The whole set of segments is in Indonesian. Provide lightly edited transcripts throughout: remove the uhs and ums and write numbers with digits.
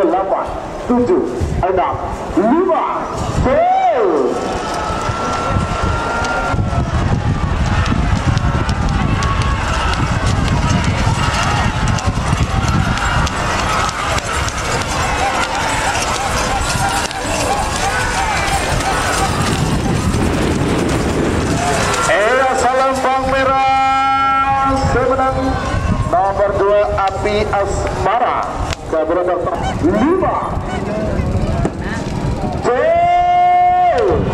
8, 7, 6, 5, gol. Nomor 2 Api Asmara berada 5 gol.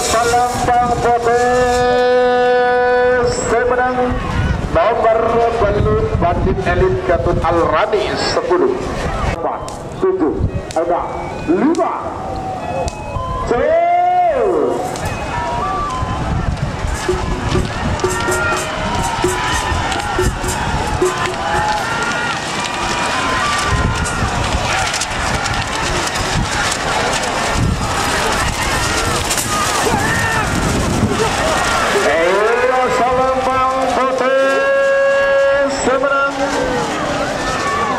Salam Bang Potes menang nomor Balut Bandit Elit Gatut Al-Rani 10, 4, 7, 6, 5 gol. Salam Bang Potes menang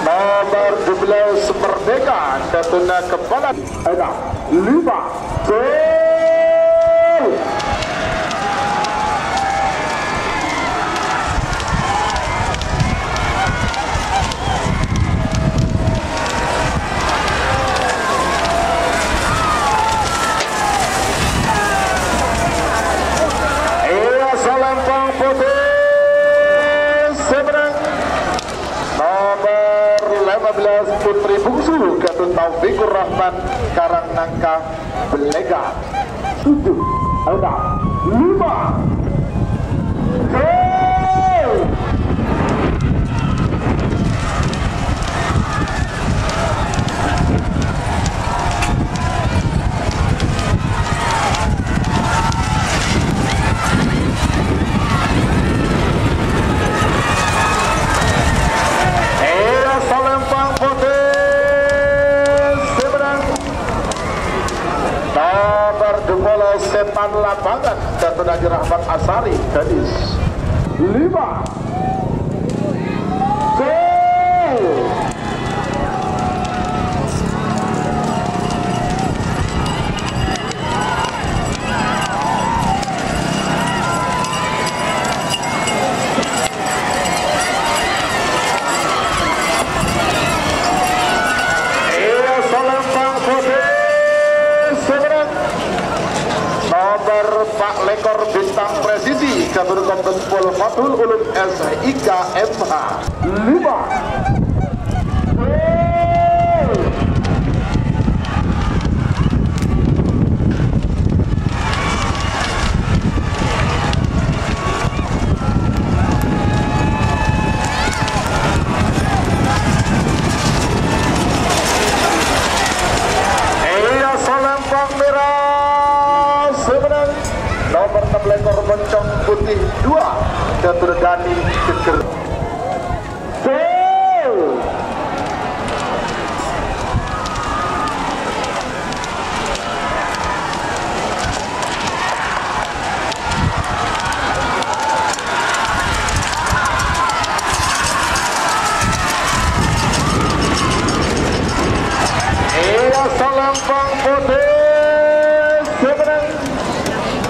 nomor 12 Merdeka Datuna Kepala 5 gol. Salam Bang Potes menang nomor 15 Putri Bungsu Gatut Taufikur Rahman Karangnangka Belega 7, 6, 5 gol. Salam Bang Potes menang nomor 12 Setan Lapangan Gatut Haji Rahmat Asari Gadis 5 gol. Nomor Pak Lekor Bintang Presisi Kabur Kompes Pol Fatul Ulum SIK MH 5 Salam Bang Merah sebenarnya nomor 6 Lekor Moncong Putih 2 Datur Gani Keker gol. Salam Bang Potes sebenarnya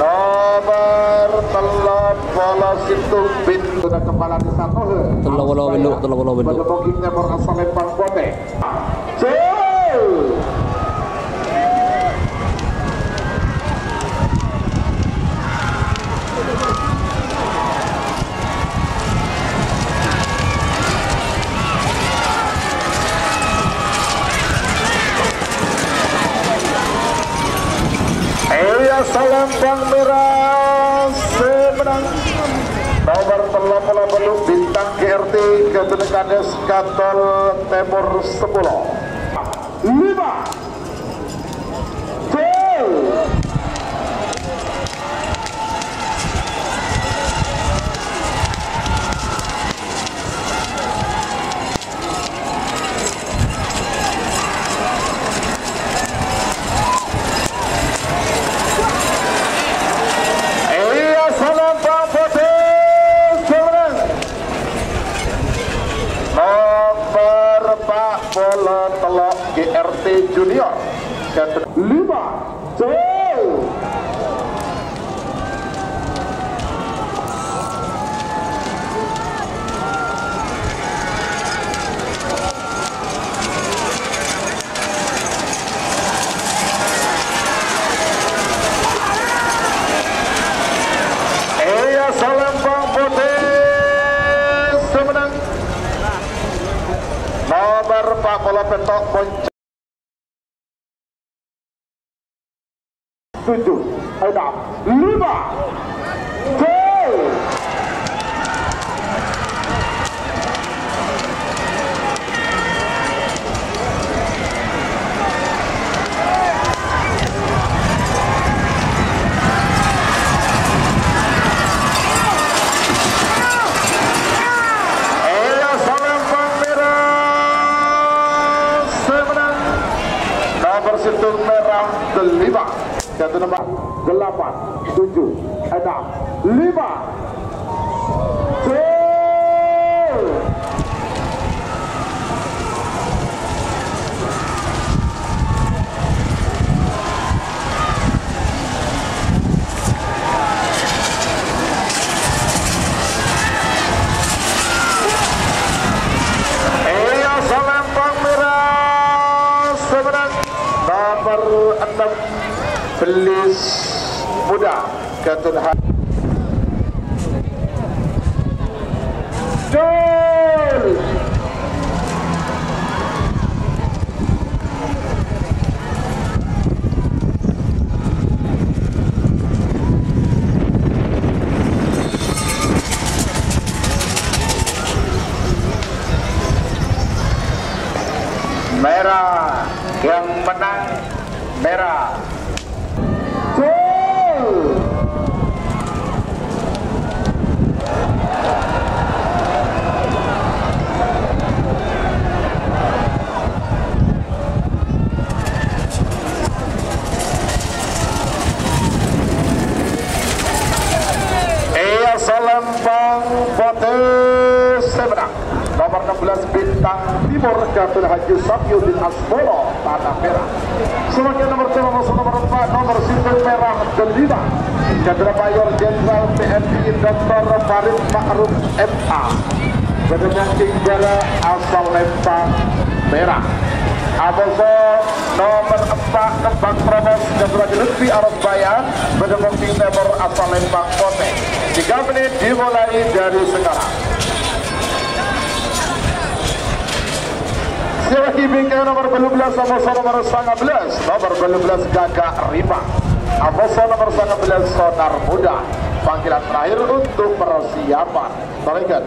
nomor 13 Situng Bin sudah kepala desa Tohe 13 bentuk booking nomor asal Bang Potes gol. Salam Bang Merah semenang nomor 88 Bintang GRT Gatut Kades Katol Timur 10 5 gol. PNP Junior. 5 jauh. Salembang Putih semenang nomor 4 bola petok Ponca 7 6 5 gol. Situng merah ke-5 jatuh nomor 8 7 6 5 gol. Nomor 6 Belis Muda Ketunhan gol. Merah yang menang merah gol. Salembang Putih semenang nomor 16 Bintang Timur Kapten Haji Safiuddin Asmoro Tanah Merah. Sebagai nomor 2 nomor 4 nomor Situng Merah ke-5 Jenderal Mayor Jenderal TNI Dr. Farid Ma'ruf MA Bedemong Tinggara asal Lempang Merah. Aboso nomor 4 Kembang Promos Jenderal Lutfi Arab Bayan Bedemong Timur asal Lempang Putih. 3 menit dimulai dari sekarang. Silaki bingkai nomor 12 Aboso nomor 19 nomor 12 Gagak Rima Aboso nomor 19 Sonar Muda. Panggilan terakhir untuk persiapan. Tarekat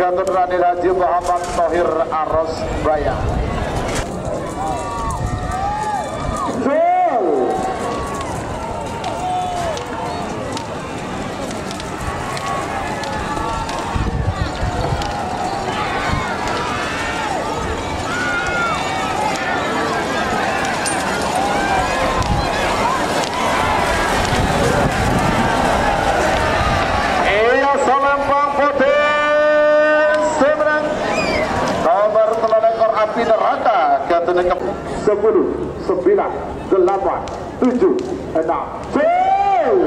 Gatot Rani Raji Muhammad Tohir Aros Baya gol. Salembang Putih api neraka Ketunhan 10 9 8 7 6 gol.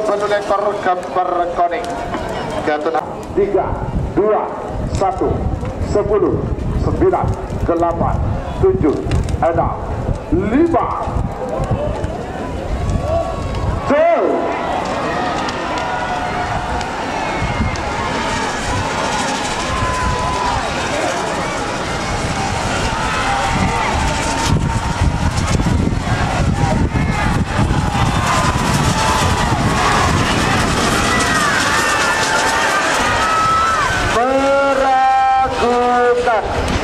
Satu ekor gambar koning Ketunhan 3 2 1 10 8, 7, 6, 5.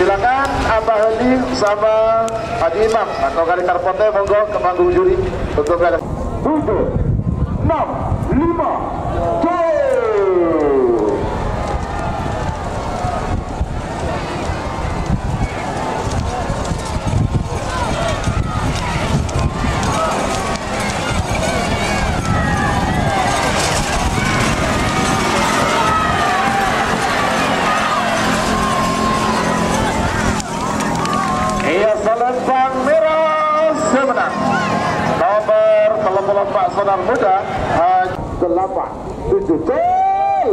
Silakan Abah Hadi sama Haji Imam atau Kali Karpote monggo ke panggung juri untuk 7, 6, 5, go! Selempang merah semenang nomor 34 Sonar Muda 8, 7, gol.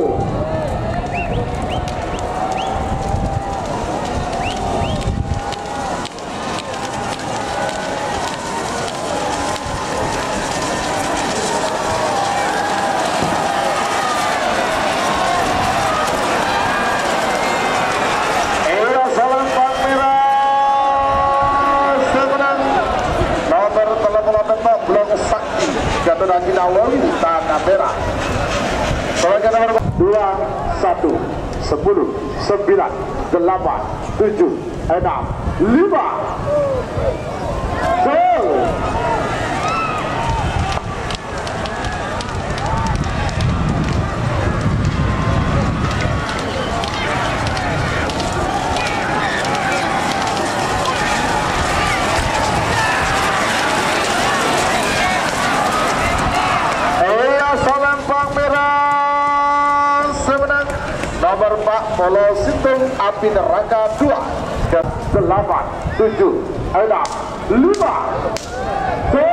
Lagi Nawawi Tanah Merah sebagai nomor 2, 1, 10, 9, 8, 7, 6, 5 gol. Nomor 4 Polo Sintung Api Neraka 2 dan 8, 7, 6, 5 gol.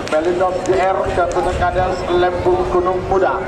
Melinos DR Katunan Kades Lembung Gunung Muda